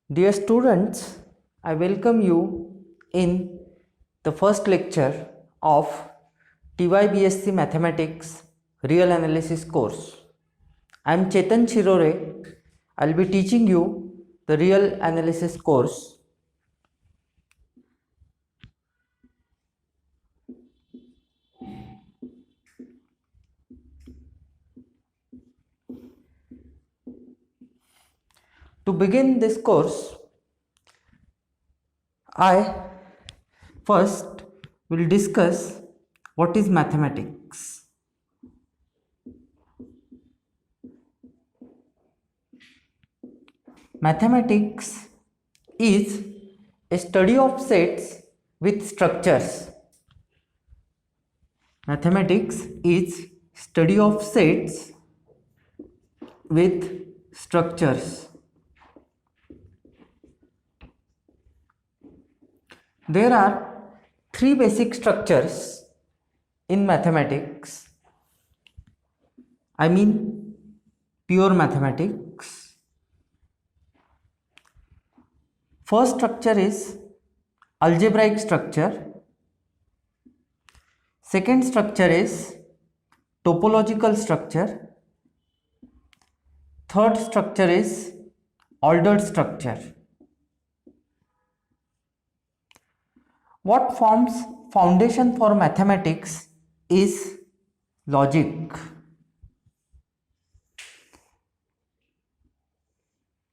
Dear students, I welcome you in the first lecture of TYBSc Mathematics Real Analysis course. I am Chetan Chirore. I will be teaching you the Real Analysis course. To begin this course, I first will discuss what is mathematics. Mathematics is a study of sets with structures. Mathematics is study of sets with structures. There are three basic structures in mathematics. I mean pure mathematics. First structure is algebraic structure. Second structure is topological structure. Third structure is ordered structure. What forms foundation for mathematics is logic.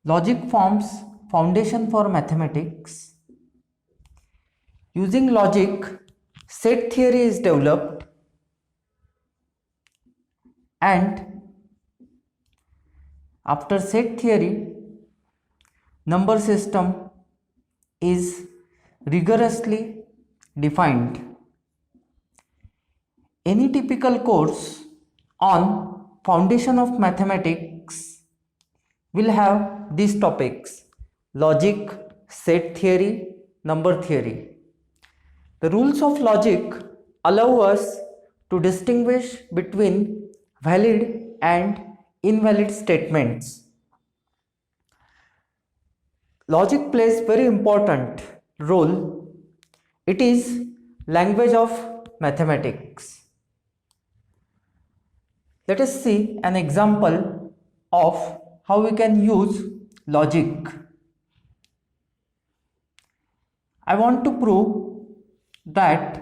Logic forms foundation for mathematics. Using logic, set theory is developed, and after set theory, number system is rigorously defined. Any typical course on foundation of mathematics will have these topics: logic, set theory, number theory. The rules of logic allow us to distinguish between valid and invalid statements. Logic plays very important role. It is language of mathematics. Let us see an example of how we can use logic. I want to prove that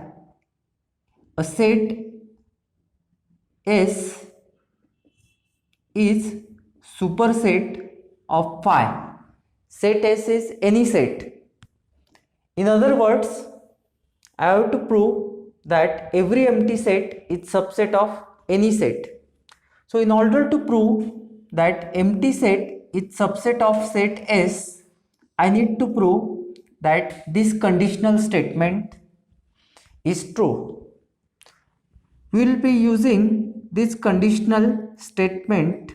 a set S is superset of phi. Set S is any set. In other words, I have to prove that every empty set is subset of any set. So in order to prove that empty set is subset of set S, I need to prove that this conditional statement is true. We will be using this conditional statement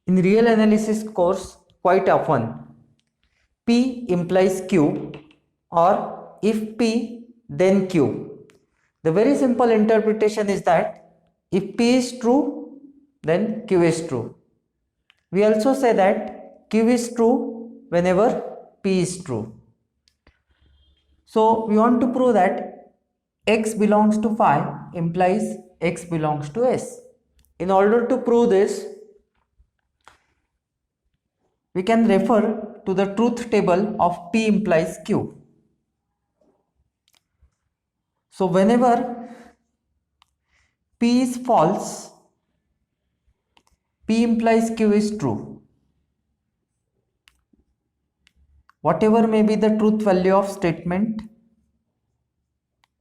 in real analysis course quite often. P implies Q, or if P then Q. The very simple interpretation is that if P is true, then Q is true. We also say that Q is true whenever P is true. So we want to prove that X belongs to phi implies X belongs to S. In order to prove this, we can refer to the truth table of P implies Q. So whenever P is false, P implies Q is true. Whatever may be the truth value of statement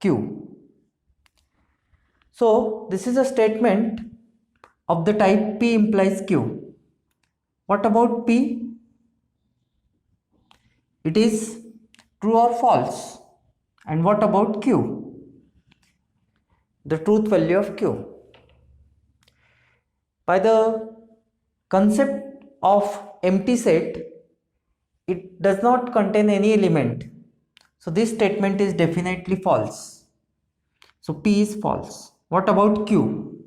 Q. So this is a statement of the type P implies Q. What about P? It is true or false. And what about Q? The truth value of Q. By the concept of empty set, it does not contain any element. So this statement is definitely false. So P is false. What about Q?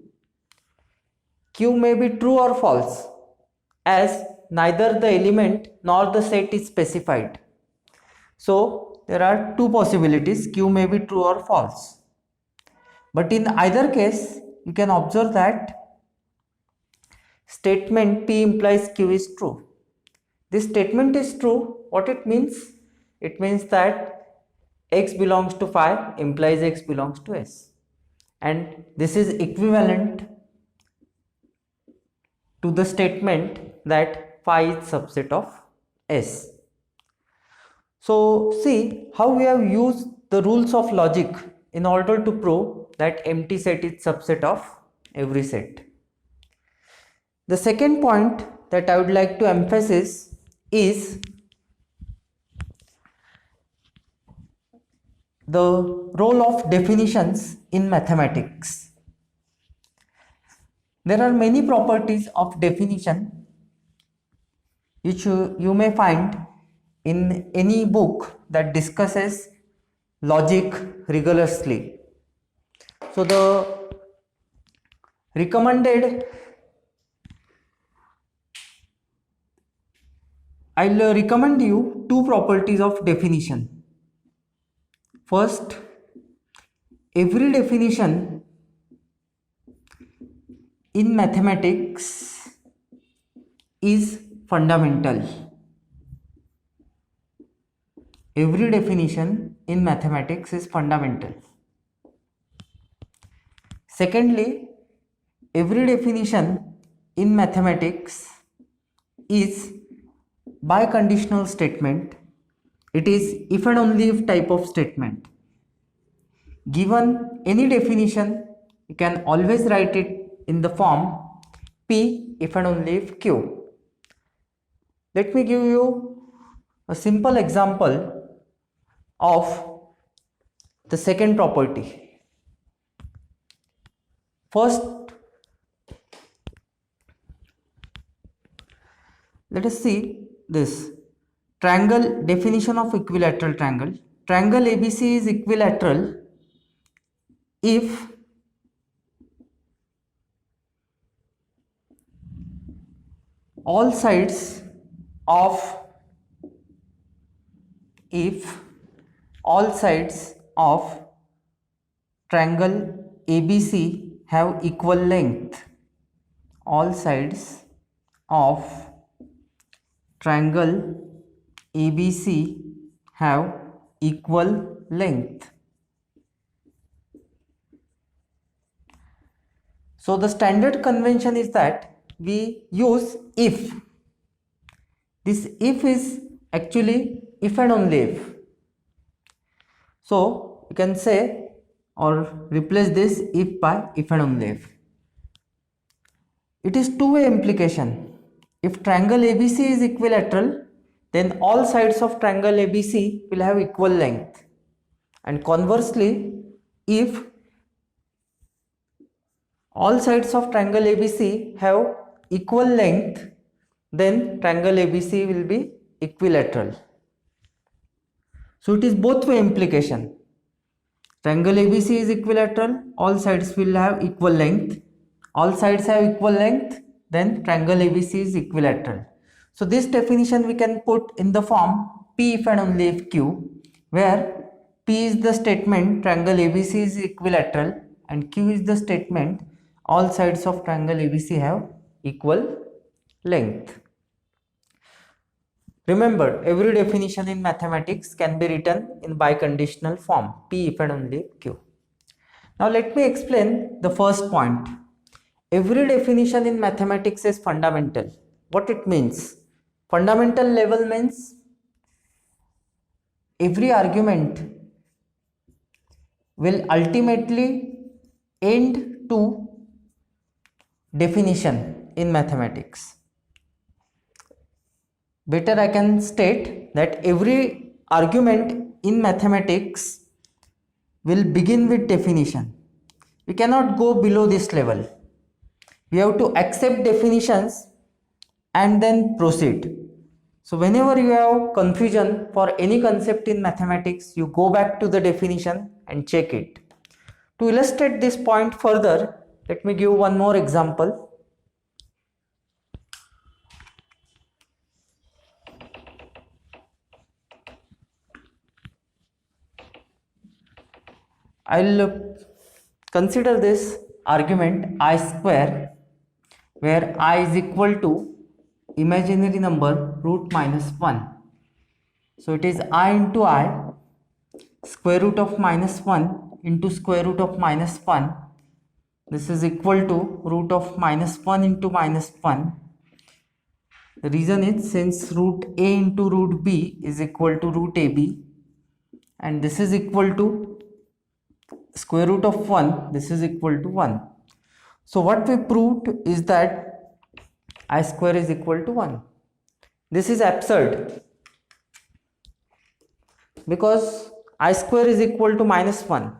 Q may be true or false, as neither the element nor the set is specified. So there are two possibilities, Q may be true or false. But in either case, you can observe that statement P implies Q is true. This statement is true. What it means? It means that X belongs to phi implies X belongs to S. And this is equivalent to the statement that phi is subset of S. So see how we have used the rules of logic in order to prove that empty set is subset of every set. The second point that I would like to emphasize is the role of definitions in mathematics. There are many properties of definition which you may find in any book that discusses logic rigorously. So the I'll recommend you two properties of definition. First, every definition in mathematics is fundamental. Every definition in mathematics is fundamental. Secondly, every definition in mathematics is biconditional statement. It is if and only if type of statement. Given any definition, you can always write it in the form P if and only if Q. Let me give you a simple example of the second property. First, let us see this triangle, definition of equilateral triangle. Triangle ABC is equilateral if all sides of triangle ABC have equal length. All sides of triangle ABC have equal length. So the standard convention is that we use if. This if is actually if and only if. So you can say or replace this if by if and only if. It is two-way implication. If triangle ABC is equilateral, then all sides of triangle ABC will have equal length. And conversely, if all sides of triangle ABC have equal length, then triangle ABC will be equilateral. So it is both way implication. Triangle ABC is equilateral, all sides will have equal length. All sides have equal length, then triangle ABC is equilateral. So this definition we can put in the form P if and only if Q, where P is the statement triangle ABC is equilateral and Q is the statement all sides of triangle ABC have equal length. Remember, every definition in mathematics can be written in biconditional form, P if and only if Q. Now let me explain the first point. Every definition in mathematics is fundamental. What it means? Fundamental level means every argument will ultimately end to definition in mathematics. Better I can state that every argument in mathematics will begin with definition. We cannot go below this level. We have to accept definitions and then proceed. So whenever you have confusion for any concept in mathematics, you go back to the definition and check it. To illustrate this point further, let me give one more example. I'll consider this argument I square, where I is equal to imaginary number root minus 1. So it is I into I, square root of minus 1 into square root of minus 1. This is equal to root of minus 1 into minus 1. The reason is since root a into root b is equal to root ab, and this is equal to square root of 1, this is equal to 1. So what we proved is that I square is equal to 1. This is absurd because I square is equal to minus 1.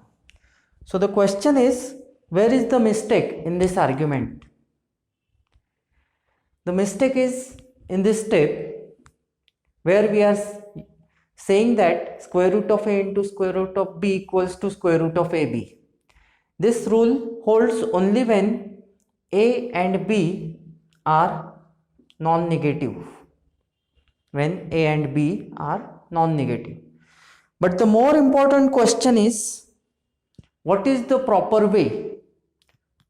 So the question is, where is the mistake in this argument? The mistake is in this step where we are saying that square root of a into square root of b equals to square root of ab. This rule holds only when a and b are non-negative. When a and b are non-negative. But the more important question is, what is the proper way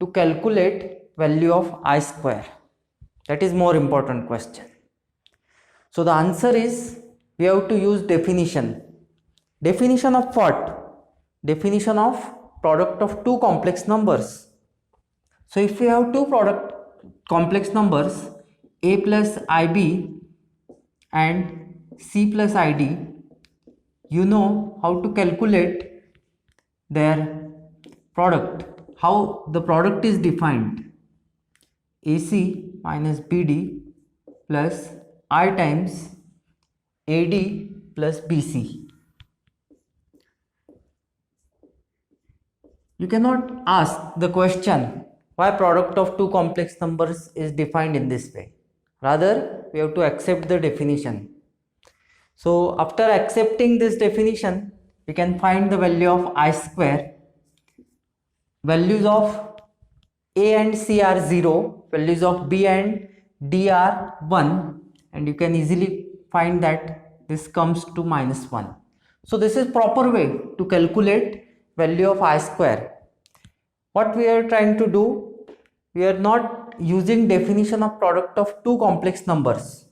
to calculate value of I square? That is more important question. So the answer is, we have to use definition. Definition of what? Definition of product of two complex numbers. So if we have two product complex numbers, a plus ib and c plus id, you know how to calculate their product. How the product is defined: AC minus BD plus I times AD plus BC. You cannot ask the question why product of two complex numbers is defined in this way. Rather, we have to accept the definition. So after accepting this definition, we can find the value of I square. Values of A and C are 0, values of B and D are 1, and you can easily find that this comes to minus 1. So this is proper way to calculate value of I square. What we are trying to do, we are not using definition of product of two complex numbers.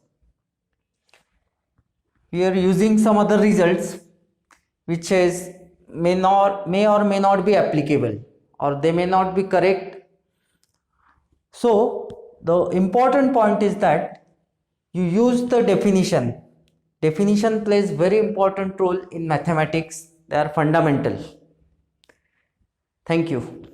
We are using some other results which is may or may not be applicable, or they may not be correct. So the important point is that you use the definition. Definition plays very important role in mathematics. They are fundamental. Thank you.